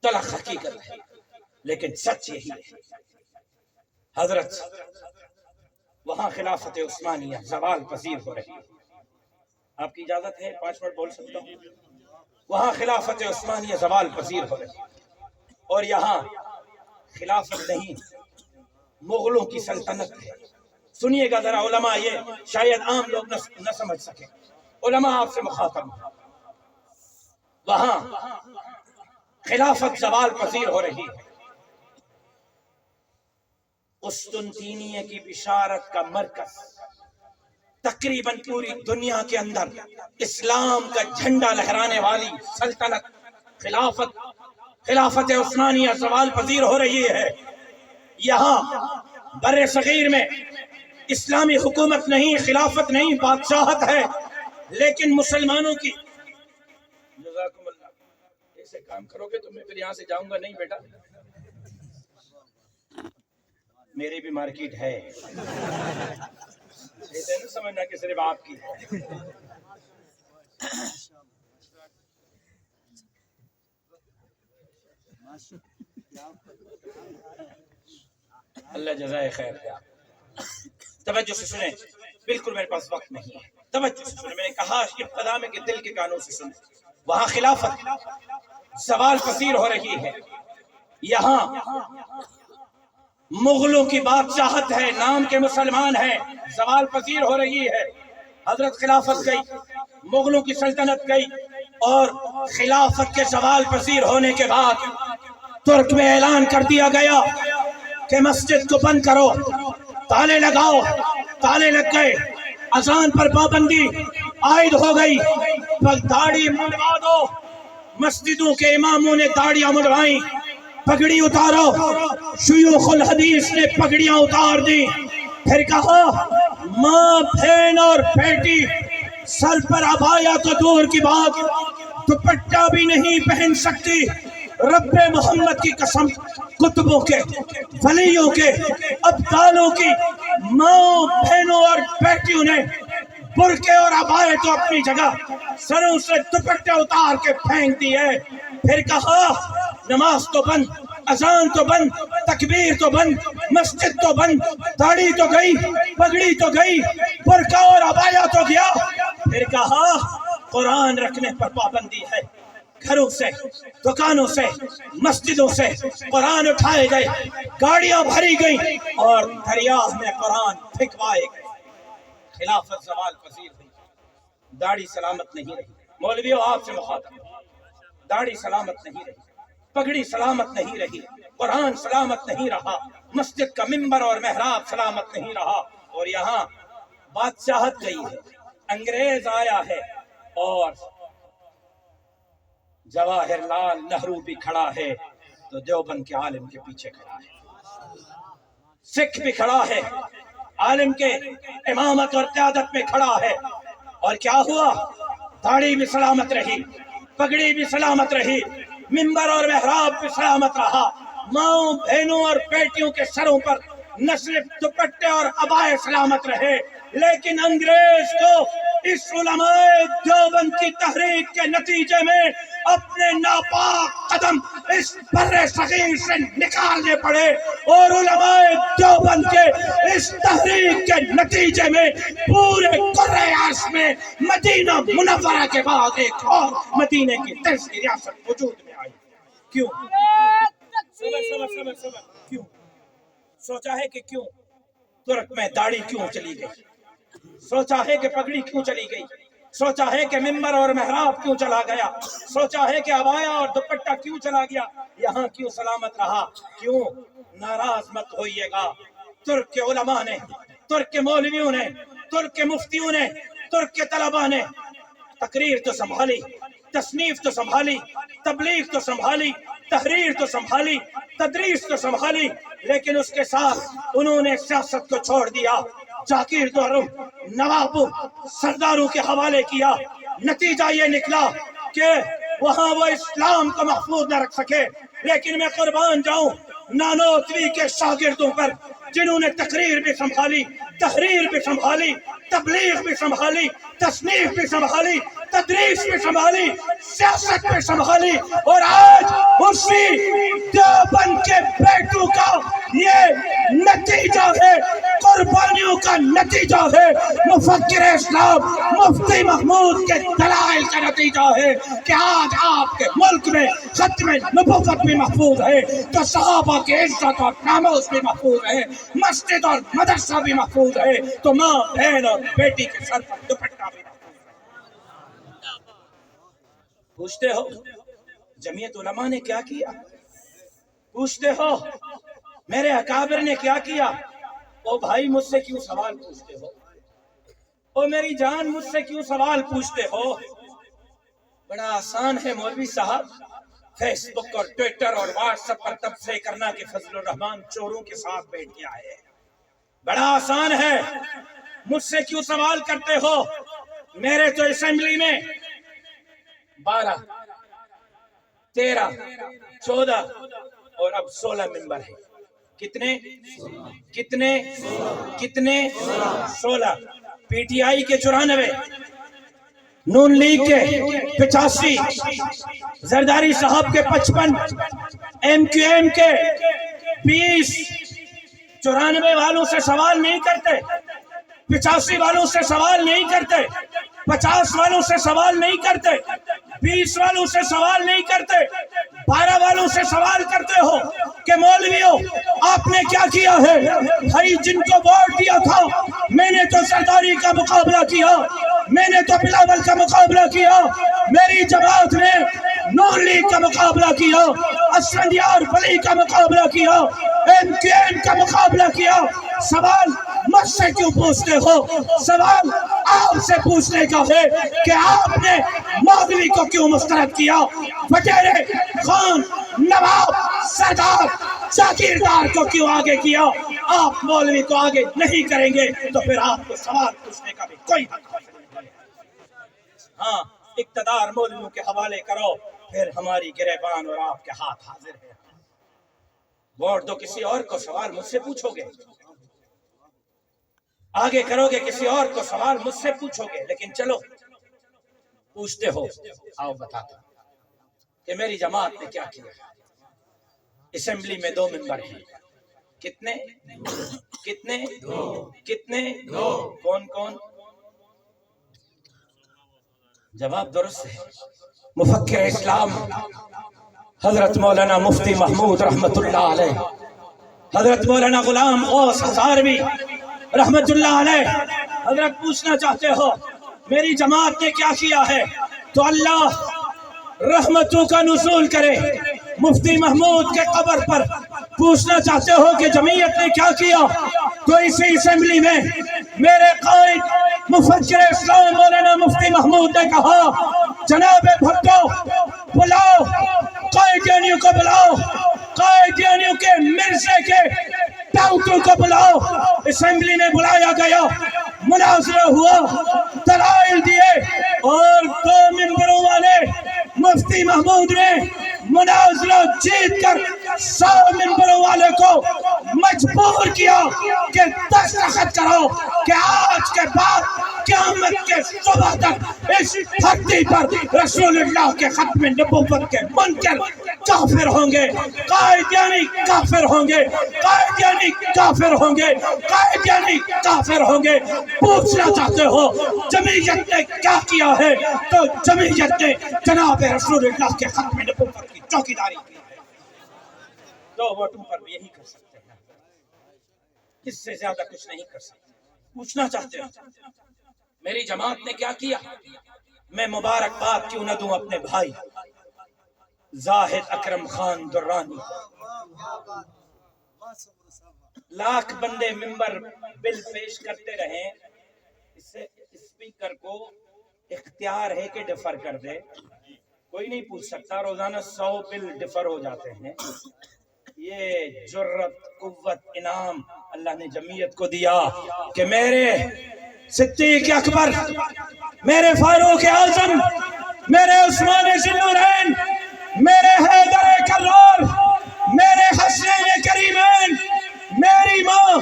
تلخ حقیقت ہے لیکن سچ یہی ہے۔ حضرت وہاں خلافت عثمانیہ زوال پذیر ہو رہی ہے۔ آپ کی اجازت ہے 5 منٹ بول سکتا ہوں؟ وہاں خلافت عثمانیہ زوال پذیر ہو رہی ہے اور یہاں خلافت نہیں مغلوں کی سلطنت ہے۔ سنیے گا ذرا علماء، یہ شاید عام لوگ نہ سمجھ سکیں، علماء آپ سے مخاطب ہیں۔ وہاں خلافت زوال پذیر ہو رہی ہے۔ قسطنطینیہ کی بشارت کا مرکز، تقریباً پوری دنیا کے اندر اسلام کا جھنڈا لہرانے والی سلطنت خلافت عثمانیہ زوال پذیر ہو رہی ہے۔ یہاں بر صغیر میں اسلامی حکومت نہیں، خلافت نہیں، بادشاہت ہے، لیکن مسلمانوں کی جزاکم اللہ ایسے کام کرو گے تو میں پھر یہاں سے جاؤں گا نہیں بیٹا، میری بھی مارکیٹ ہے، ایسے نہیں سمجھنا کہ صرف آپ کی ہے۔ اللہ جزائے خیر دے۔ توجہ سے سنیں، بالکل میرے پاس وقت نہیں ہے، توجہ سے سنیں، میں نے کہا ابتدا میں کہ دل کے کانوں سے سنیں۔ وہاں خلافت زوال پذیر ہو رہی ہے، یہاں مغلوں کی بادشاہت ہے، نام کے مسلمان ہیں، زوال پذیر ہو رہی ہے۔ حضرت خلافت گئی، مغلوں کی سلطنت گئی، اور خلافت کے زوال پذیر ہونے کے بعد ترک میں اعلان کر دیا گیا کہ مسجد کو بند کرو، تالے لگاؤ، تالے لگ گئے، اذان پر پابندی عائد ہو گئی، داڑھی منڈوا دو، مسجدوں کے اماموں نے داڑیاں منڈوائیں، پگڑی اتارو، شیوخ الحدیث نے پگڑیاں اتار دی، پھر کہا ماں بہن اور بیٹی سر پر عبایا تو دور کی بات دوپٹہ بھی نہیں پہن سکتی، رب محمد کی قسم، کتبوں کے، ولیوں کے، ابدالوں کی ماں بہنوں اور بیٹیوں نے برقعے اور عبائے تو اپنی جگہ، سروں سے دوپٹے اتار کے پھینک دیے، پھر کہا نماز تو بند، اذان تو بند، تکبیر تو بند، مسجد تو بند، داڑھی تو گئی، پگڑی تو گئی، برقع اور عبایا تو گیا، پھر کہا قرآن رکھنے پر پابندی ہے، گھروں سے، دکانوں سے، مسجدوں سے قرآن اٹھائے گئے، گاڑیاں بھری گئیں اور دریا میں قرآن پھینکوائے گئے۔ خلافت زوال پذیر ہوئی، داڑھی سلامت نہیں رہی، مولویوں آپ سے مخاطب، داڑھی سلامت نہیں رہی، پگڑی سلامت نہیں رہی، قرآن سلامت نہیں رہا، مسجد کا ممبر اور محراب سلامت نہیں رہا، اور یہاں بادشاہت گئی ہے، انگریز آیا ہے، اور جواہر لال نہرو بھی کھڑا ہے تو دیوبند کے عالم کے پیچھے کھڑا ہے، سکھ بھی کھڑا ہے، عالم کے امامت اور قیادت میں کھڑا ہے، اور کیا ہوا؟ داڑھی بھی سلامت رہی، پگڑی بھی سلامت رہی، ممبر اور محراب بھی سلامت رہا، ماؤں بہنوں اور بیٹیوں کے سروں پر نہ صرف دوپٹے اور عبائے سلامت رہے، لیکن انگریز کو اس علماء دیوبند کی تحریک کے نتیجے میں اپنے ناپاک قدم اس بر صغیر سے نکالنے پڑے، اور علماء دیوبند کے اس تحریک کے نتیجے میں پورے کرۂ ارض میں مدینہ منورہ کے بعد ایک اور مدینے کی تیسری ریاست وجود میں آئی۔ کیوں؟ کیوں؟ سوچا ہے کہ کیوں؟ ترک میں داڑھی کیوں چلی گئی؟ سوچا ہے کہ پگڑی کیوں چلی گئی؟ سوچا ہے کہ ممبر اور محراب کیوں چلا گیا؟ سوچا ہے کہ عبایا اور دوپٹہ کیوں چلا گیا؟ یہاں کیوں سلامت رہا؟ کیوں؟ ناراض مت ہوئیے گا۔ ترک کے علماء نے، ترک کے مولویوں نے، ترک کے مفتیوں نے، ترک کے طلباء نے تقریر تو سنبھالی، تصنیف تو سنبھالی، تبلیغ تو سنبھالی، تحریر تو سنبھالی، تدریس تو سنبھالی، لیکن اس کے ساتھ انہوں نے سیاست کو چھوڑ دیا، جاگیرداروں، نوابوں، سرداروں کے حوالے کیا۔ نتیجہ یہ نکلا کہ وہاں وہ اسلام کو محفوظ نہ رکھ سکے۔ لیکن میں قربان جاؤں نانوتوی کے شاگردوں پر، جنہوں نے تقریر بھی سنبھالی، تحریر بھی سنبھالی، تبلیغ بھی سنبھالی، تصنیف بھی سنبھالی، تدریس بھی سنبھالی، سیاست بھی سنبھالی، اور آج اسی دیوبند کے بیٹوں کا یہ نتیجہ ہے، قربانیوں کا نتیجہ ہے، مفکر اسلام مفتی محمود کے دلائل کا نتیجہ ہے کہ آج آپ کے ملک میں ختم نبوت بھی محفوظ ہے، تو صحابہ کے عزت اور ناموس بھی محفوظ ہے، مسجد اور مدرسہ بھی محفوظ ہے، تو ماں بہن اور بیٹی کے سر پر دوپٹہ بھی محفوظ ہے۔ پوچھتے ہو جمعیت علماء نے کیا کیا؟ پوچھتے ہو میرے اکابر نے کیا کیا؟ او بھائی مجھ سے کیوں سوال پوچھتے ہو؟ او میری جان مجھ سے کیوں سوال پوچھتے ہو؟ بڑا آسان ہے مولوی صاحب، فیس بک اور ٹویٹر اور واٹس ایپ پر تبصرے کرنا کہ فضل الرحمان چوروں کے ساتھ بیٹھ گیا ہے۔ بڑا آسان ہے، مجھ سے کیوں سوال کرتے ہو؟ میرے تو اسمبلی میں 12، 13، 14 اور اب 16 ممبر ہیں۔ کتنے 16۔ پی ٹی آئی کے 94، نون لیگ کے 85، زرداری صاحب کے 55، ایم کیو ایم کے 20۔ 94 والوں سے سوال نہیں کرتے، 85 والوں سے سوال نہیں کرتے، 50 والوں سے سوال نہیں کرتے، 20 والوں سے سوال نہیں کرتے، 12 والوں سے سوال کرتے ہو کہ مولویوں آپ نے کیا کیا ہے؟ بھائی جن کو ووٹ دیا تھا، میں نے تو سرداری کا مقابلہ کیا، میں نے تو بلاول کا مقابلہ کیا، میری جماعت نے نون لیگ کا مقابلہ کیا، اسفندیار ولی کا مقابلہ کیا، ایم کیو ایم کا مقابلہ کیا۔ سوال مجھ سے کیوں پوچھتے ہو؟ سوال آپ سے پوچھنے کا ہے کہ آپ نے مولوی کو کیوں مسترد کیا؟ وزیر خان، نواب، سردار، جاگیردار کو کیوں آگے کیا؟ آپ مولوی کو آگے نہیں کریں گے تو پھر آپ کو سوال پوچھنے کا بھی کوئی حق نہیں۔ ہاں اقتدار مولویوں کے حوالے کرو، پھر ہماری گریبان اور آپ کے ہاتھ حاضر ہیں۔ ووٹ دو کسی اور کو، سوال مجھ سے پوچھو گے، آگے کرو گے کسی اور کو، سوال مجھ سے پوچھو گے، لیکن چلو پوچھتے ہو، آؤ بتاتا کہ میری جماعت نے کیا کیا۔ اسمبلی میں 2 ممبر ہیں۔ کتنے؟ کون؟ جواب درست ہے۔ مفکر اسلام حضرت مولانا مفتی محمود رحمت اللہ علیہ، حضرت مولانا غلام غوث ہزاروی رحمت اللہ علیہ، حضرت پوچھنا چاہتے ہو میری جماعت نے کیا کیا ہے، تو اللہ رحمتوں کا نزول کرے مفتی محمود کے قبر پر۔ پوچھنا چاہتے ہو کہ جمعیت نے کیا کیا، تو اسی اسمبلی میں میرے قائد مفکر اسلام مولانا مفتی محمود نے کہا جناب بھٹو بلاؤ قائدینیوں کو، بلاؤ قائدینیوں کے مرزے کے ٹاؤٹوں کو بلاؤ۔ اسمبلی میں بلایا گیا، مناظرہ ہوا، دلائل دیے، اور 2 ممبروں والے مفتی محمود نے مناظرہ جیت کر 100 ممبروں والے کو مجبور کیا کہ دستخط کرو کہ آج کے بعد قیامت کے صبح تک اس دھرتی پر رسول اللہ کے ختم نبوت کے منکر کافر ہوں گے، قائدیانی کافر ہوں گے، قائدیانی کافر ہوں گے، قائدیانی کافر ہوں گے۔ پوچھنا چاہتے ہو جمعیت نے کیا کیا ہے، تو جمعیت نے جناب رسول اللہ کے ختم نبوت کی چوکیداری کی ہے۔ 2 ووٹوں پر بھی یہی کر سکتے ہیں۔ اس سے زیادہ کچھ نہیں کر سکتے. پوچھنا چاہتے ہو میری جماعت نے کیا کیا؟ میں مبارکباد کیوں نہ دوں اپنے بھائی زاہد اکرم خان درانی. لاکھ بندے ممبر بل پیش کرتے رہیں، اس سے اسپیکر کو اختیار ہے کہ ڈیفر کر دے. کوئی نہیں پوچھ سکتا، روزانہ 100 بل ڈیفر ہو جاتے ہیں. یہ جرت، قوت، انعام اللہ نے جمعیت کو دیا کہ میرے صدیق اکبر، میرے فاروق اعظم، میرے عثمان ذی النورین، میرے حیدر کرار، میرے حسین کریمین، میری ماں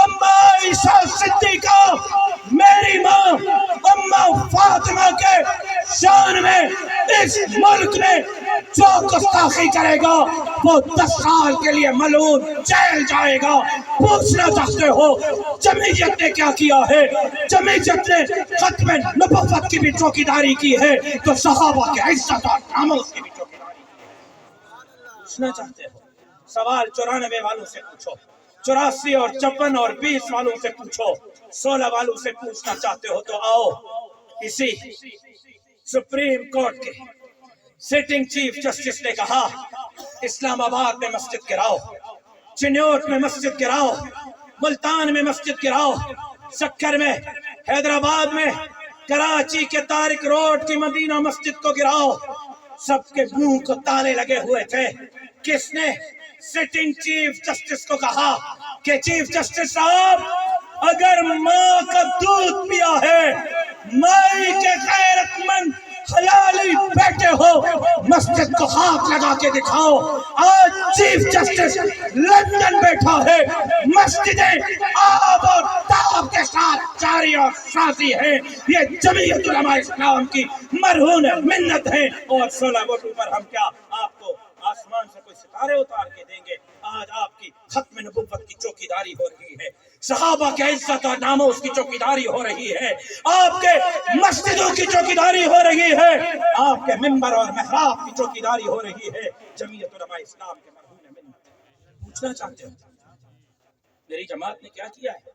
اما عائشہ صدیقہ، میری ماں اما فاطمہ کے شان میں اس ملک نے جو گستاخی کرے گا وہ 10 سال کے لیے ملعون جیل جائے گا. پوچھنا چاہتے ہو جمعیت نے کیا کیا ہے؟ جمعیت نے ختم نبوت کی بھی چوکیداری کی ہے تو صحابہ کے عزت اور ناموس کی بھی چوکیداری کی ہے. پوچھنا چاہتے ہو سوال 94 والوں سے پوچھو، 84 اور 56 اور 20 والوں سے پوچھو، 16 والوں سے پوچھنا چاہتے ہو تو آؤ. اسی سپریم کورٹ کے سٹنگ چیف جسٹس نے کہا اسلام آباد میں مسجد گراؤ، چنیوٹ میں مسجد گراؤ، ملتان میں مسجد گراؤ، سکر میں، حیدرآباد میں، کراچی کے طارق روڈ کی مدینہ مسجد کو گراؤ. سب کے منہ کو تالے لگے ہوئے تھے. کس نے؟ سٹنگ چیف جسٹس کو کہا کہ چیف جسٹس صاحب اگر ماں کا دودھ پیا ہے، مائی کے غیرت مند حلالی بیٹے ہو، مسجد کو ہاتھ لگا کے دکھاؤ. آج چیف جسٹس لندن بیٹھا ہے، مسجدیں آب اور تاب کے ساتھ جاری اور سازی ہیں. یہ جمعیت علماء اسلام کی مرہون منت ہے. اور 16 ووٹوں پر ہم کیا آپ کو آسمان سے کوئی ستارے اتار کے دیں گے؟ آج آپ کی ختم نبوت کی چوکیداری ہو رہی ہے، صحابہ کے عزت اور ناموس کی چوکیداری ہو رہی ہے، آپ کے مسجدوں کی چوکیداری ہو رہی ہے، آپ کے منبر اور محراب کی چوکیداری ہو رہی ہے. جمعیت علماء اسلام کے مرہون منت. پوچھنا چاہتے ہو میری جماعت نے کیا کیا ہے؟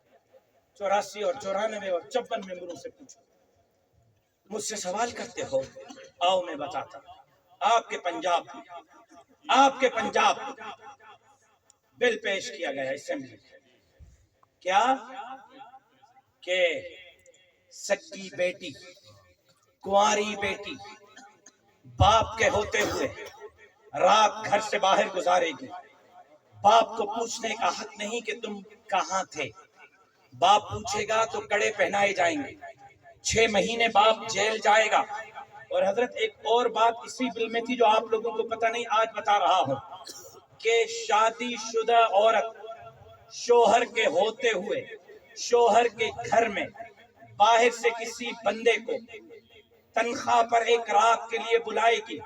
84 اور 94 اور 56 ممبروں سے پوچھو. مجھ سے سوال کرتے ہو، آؤ میں بتاتا ہوں. آپ کے پنجاب بل پیش کیا گیا اسمبلی میں. کیا کہ سکی بیٹی، کنواری بیٹی باپ کے ہوتے ہوئے رات گھر سے باہر گزارے گی. باپ کو پوچھنے کا حق نہیں کہ تم کہاں تھے. باپ پوچھے گا تو کڑے پہنائے جائیں گے. 6 مہینے باپ جیل جائے گا. اور حضرت ایک اور بات اسی بل میں تھی جو آپ لوگوں کو پتہ نہیں، آج بتا رہا ہوں کہ شادی شدہ عورت شوہر کے ہوتے ہوئے شوہر کے گھر میں باہر سے کسی بندے کو تنخواہ پر ایک رات کے لیے بلائے گی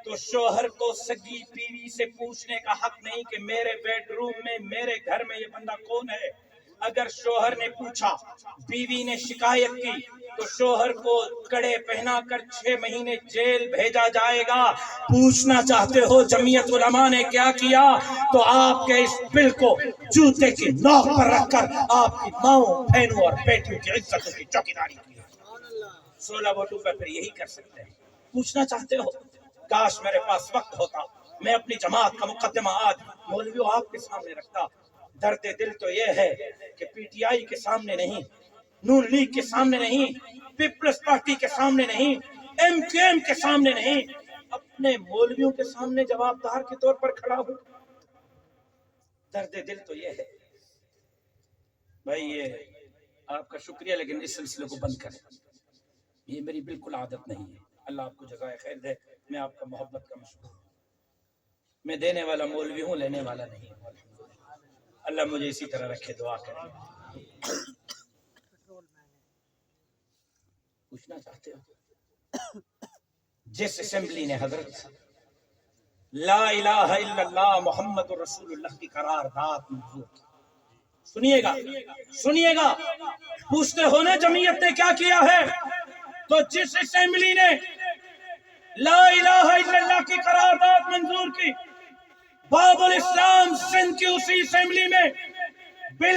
تو شوہر کو سگی بیوی سے پوچھنے کا حق نہیں کہ میرے بیڈ روم میں، میرے گھر میں یہ بندہ کون ہے. اگر شوہر نے پوچھا، بیوی نے شکایت کی تو شوہر کو کڑے پہنا کر 6 مہینے جیل بھیجا جائے گا. پوچھنا چاہتے ہو جمعیت علماء نے کیا کیا؟ تو آپ کے اس بل کو جوتے کی نوک پر رکھ کر آپ کی ماؤں، بہنوں اور بیٹیوں کی عزتوں کی چوکیداری کی ہے. 16 ووٹوں پر پھر یہی کر سکتے ہیں. پوچھنا چاہتے ہو کاش میرے پاس وقت ہوتا، میں اپنی جماعت کا مقدمہ آج مولویوں آپ کے سامنے رکھتا. درد دل تو یہ ہے کہ پی ٹی آئی کے سامنے نہیں، نون لیگ کے سامنے نہیں، پیپلز پارٹی کے سامنے نہیں، ایم کیو ایم کے سامنے نہیں، اپنے مولویوں کے سامنے جوابدار کے طور پر کھڑا ہوں. درد دل تو یہ ہے. بھائی یہ آپ کا شکریہ، لیکن اس سلسلے کو بند کریں. یہ میری بالکل عادت نہیں ہے. اللہ آپ کو جزائے خیر دے. میں آپ کا محبت کا مشکور ہوں. میں دینے والا مولوی ہوں، لینے والا نہیں ہوں. اللہ مجھے اسی طرح رکھے. دعا کریں. پوچھنا چاہتے ہو جس اسمبلی نے حضرت لا الہ الا اللہ محمد رسول اللہ کی قرارداد منظور کی، سنیے گا. پوچھتے ہو نا جمعیت نے کیا کیا ہے؟ تو جس اسمبلی نے لا الہ الا اللہ کی قرارداد منظور کی، باب الاسلام سندھ کی اسی اسمبلی میں بل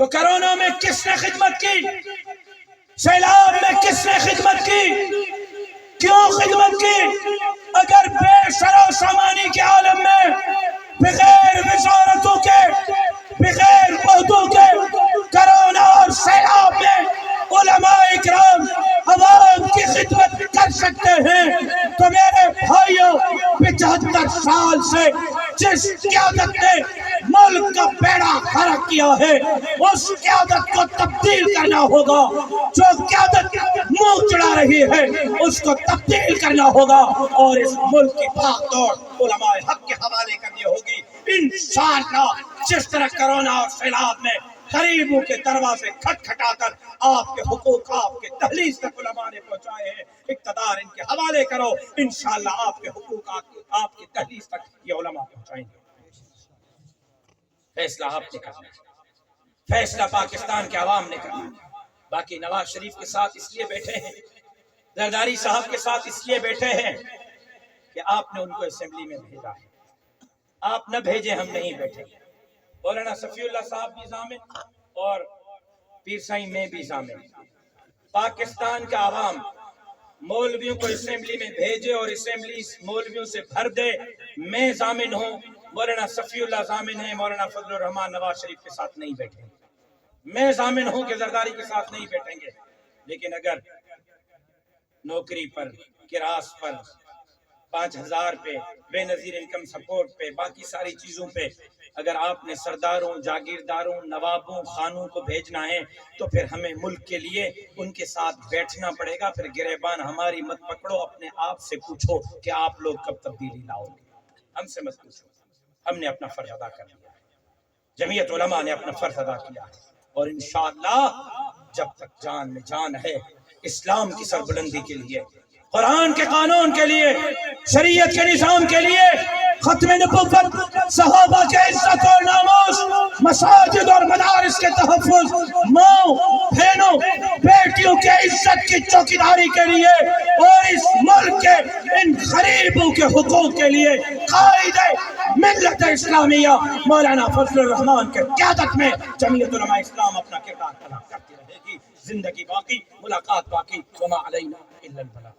تو کرونا میں کس نے خدمت کی؟ سیلاب میں کس نے خدمت کی؟ کیوں خدمت کی؟ اگر بے سر و سامانی کے عالم میں بغیر وزارتوں کے، بغیر عہدوں کے کرونا اور سیلاب میں علماء اکرام عوام کی خدمت کر سکتے ہیں، تو میرے بھائیوں 75 سال سے جس قیادت نے ملک کا بیڑا غرق کیا ہے اس قیادت کو تبدیل کرنا ہوگا۔ جو قیادت منہ چڑھا رہی ہے اس کو تبدیل کرنا ہوگا اور اس ملک کی بھاگ دوڑ علماء حق کے حوالے کرنی ہوگی انشاءاللہ۔ جس طرح کرونا اور سیلاب میں غریبوں کے دروازے کھٹکھٹا کر آپ کے حقوق آپ کے دہلیز تک علماء نے پہنچائے ہیں، اقتدار ان کے حوالے کرو، انشاءاللہ آپ کے حقوق آپ کے دہلیز تک یہ علماء پہنچائیں گے۔ فیصلہ آپ نے کرنا ہے، فیصلہ پاکستان کے عوام نے کرنا ہے۔ باقی نواز شریف کے ساتھ اس لیے بیٹھے ہیں، زرداری صاحب کے ساتھ اس لیے بیٹھے ہیں کہ آپ نے ان کو اسمبلی میں بھیجا ہے، آپ نہ بھیجے ہم نہیں بیٹھے۔ مولانا صفی اللہ صاحب بھی ضامن اور پیر سائیں میں بھی ضامن۔ پاکستان کا عوام مولویوں کو اسمبلی میں بھیجے اور اسمبلی مولویوں سے بھر دے، میں ضامن ہوں، مولانا صفی اللہ ضامن ہے، مولانا فضل الرحمان نواز شریف کے ساتھ نہیں بیٹھیں گے، میں ضامن ہوں کہ زرداری کے ساتھ نہیں بیٹھیں گے۔ لیکن اگر نوکری پر، کراس پر، 5000 پہ، بے نظیر انکم سپورٹ پہ، باقی ساری چیزوں پہ اگر آپ نے سرداروں، جاگیرداروں، نوابوں، خانوں کو بھیجنا ہے تو پھر ہمیں ملک کے لیے ان کے ساتھ بیٹھنا پڑے گا۔ پھر گریبان ہماری مت پکڑو، اپنے آپ سے پوچھو کہ آپ لوگ کب تبدیلی لاؤ گے، ہم سے مت پوچھو۔ ہم نے اپنا فرض ادا کر لیا ہے، جمعیت علماء نے اپنا فرض ادا کیا ہے، اور انشاءاللہ جب تک جان میں جان ہے اسلام کی سربلندی کے لیے، قرآن کے قانون کے لیے، شریعت کے نظام کے لیے، ختم نبوت، صحابہ کے عزت اور ناموس، مساجد اور مدارس کے تحفظ، ماں بہنوں بیٹیوں کے عزت کی چوکیداری کے لیے اور اس ملک کے ان غریبوں کے حقوق کے لیے قائد ملت اسلامیہ مولانا فضل الرحمان کے قیادت میں جمعیت علماء اسلام اپنا کردار ادا کرتی رہے گی۔ زندگی باقی، ملاقات باقی، وما علینا الا البلاغ۔